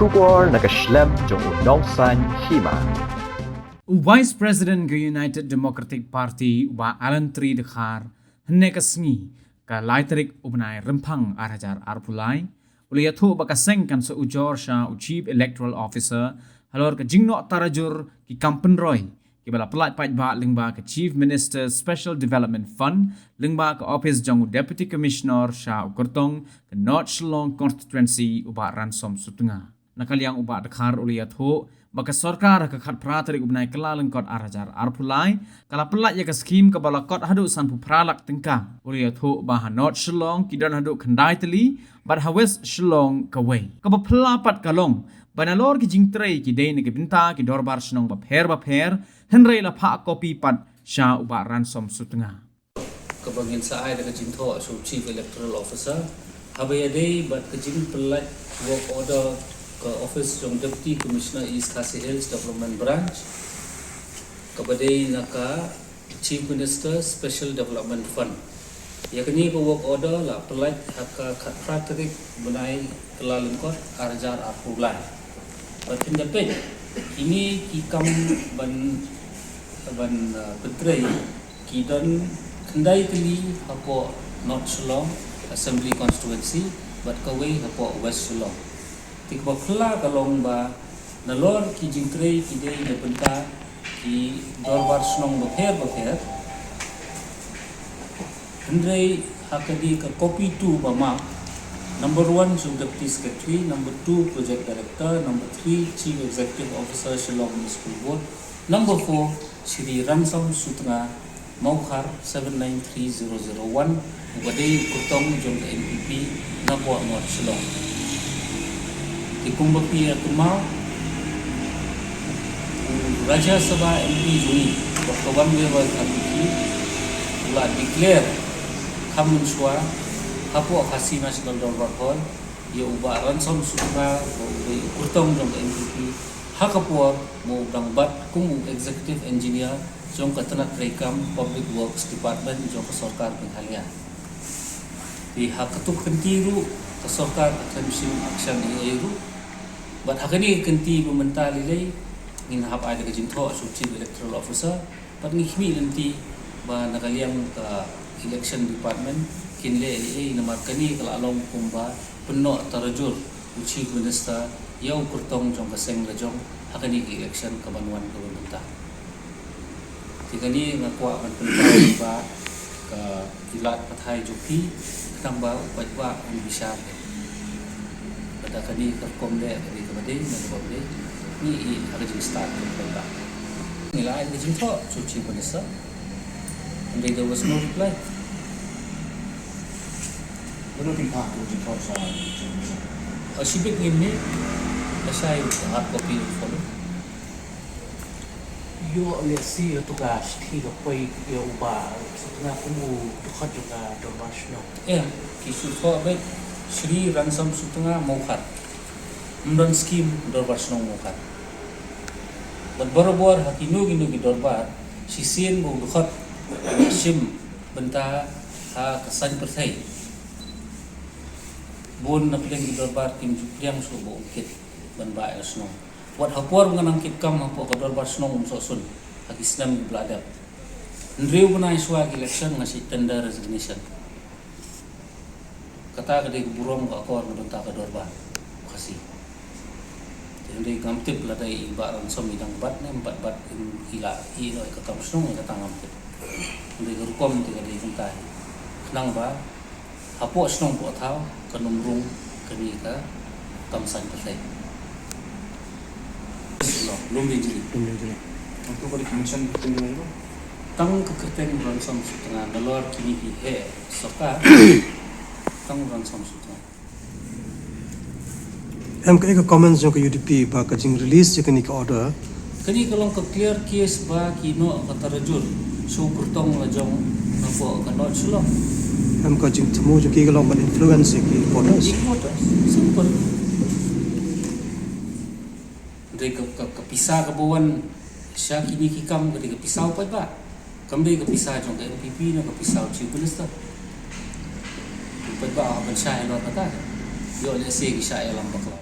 Shubor nakaslem jong unongsan hima. Vice President ke United Democratic Party wa Alan Tri Dekhar henne kasngi ka laiterik ubnai rempang arajar arpulai uliyathu bakaseng kan se ujor sha Chief Electoral Officer halor ka jingno tarajur ki kampen roy ki bala pelat paj ba lingba ka Chief Minister Special Development Fund lingba ka Office jong Deputy Commissioner sha ukurtong ka North Shillong Constituency uba ransom sutunga nakaliang uba dekhar uliyathu maka sarkar ka khat pratari ubnai kelaleng kot arajar arpulai kala pelat ya ka skim ka bala kot hadu san pu pralak tengka uliyathu bah North Shillong kidan hadu khandai teli bar West Shillong ka wei ka ba pelapat kalong banalor ki jingtrei ki dei ne ki binta ki dorbar snong ba pher henrei la pha kopi pat sha uba ransom sutunga kabangin sa ay daga jingtho so Chief Electoral Officer habaya dei bat ka jing pelat work order ke Office ng Deputy Commissioner East Khasi Hills Development Branch kabadai naka Chief Minister Special Development Fund yakni ko work order la pelat haka khatratrik bunai kelalengkot arjar arpulai batin dapat ini kikam ban petrai kidan kendai tili hapo North Shillong Assembly Constituency bat kawai hapo West Shillong tikba khla kalong ba nalor ki jingtrei ki dei de benta ki dorbar snong ba pher hendrei hakadi ka copy 2 ba ma number 1 sub deputy secretary, number 2 project director, number 3 chief executive officer Shillong Municipal Board, number 4 Shri Ransom Sutunga Maukhar 793001 ubadai kutong jong NPP Nabwa North Shillong di kumbapi atumau Raja Sabha MP Juni Bakawan Wewa Kamiki ula declare kamun suara hapo Khasi National Dorbar Hall ya uba ransom sutra kurtong jong NPP hakapua mo dangbat kung executive engineer jong katanat rekam Public Works Department jong sarkar Meghalaya di hakatuk kentiru ke sarkar action iairu bat hakani kenti pemerintah lilai ngin hap ada ke jintho so Chief Electoral Officer bat ngihmi nanti ba nakaliang ka election department kinle namar kani kala along kumba penno tarajur Chief Minister yau kurtong jong kaseng lajong hakani election kabanwan ka pemerintah tikani ngakwa man pemerintah ba ka ilat pathai joki tamba upajwa ang bisa pada kani kerkom le kani kabade nabode ni ada jadi start pemerintah nilai ada jintho so Chief Minister and there was no reply. Looking back to the course Sibik ini saya hard copy follow. Yo lesi tugas tiga poi yo ubah setelah kamu tukat juga dormasno. Kisu kau baik Shri Ransom Sutunga Maukhar Mdan scheme dormasno Maukhar. Berbor hakinu ginu di dorbar sisin bu tukat sim benta ha kesan pertai. Bun napileng di dorbar tim jupliang subo ukit ban ba asno wat hapor nganang kit kam hapo ka dorbar snong sosun hak Islam di bladap ndriu bunai suag election ngasi tender resignation kata ka de burong ka akor ngunta ka dorbar kasi jadi gamtip ladai ibaran somidang bat ne empat bat ila ilo ka kam snong ka tangam tip ndi rukom ti ka de kuntai nang ba hapo snong po thau kanumrung kani ka kamsan pasai lumbi jili Untuk kali commission tinggal itu tang keketeng ransom sutra nalor kini he soka tang ransom sutra MK comments जो UDP बा causing release जकनी का order kani kalong ka clear case ba kino ka tarajul so kurtong lajong napo ka North Shillong MK जिंग तमो जो की गलों बन influence की voters simple dari ke pisah ke bawan siya kini kikam dari ke pisau pa ba kami ke pisah jong ke MPP na ke pisau Chief Minister pa ba ang siya ilo kata yo le sige siya ilang bakla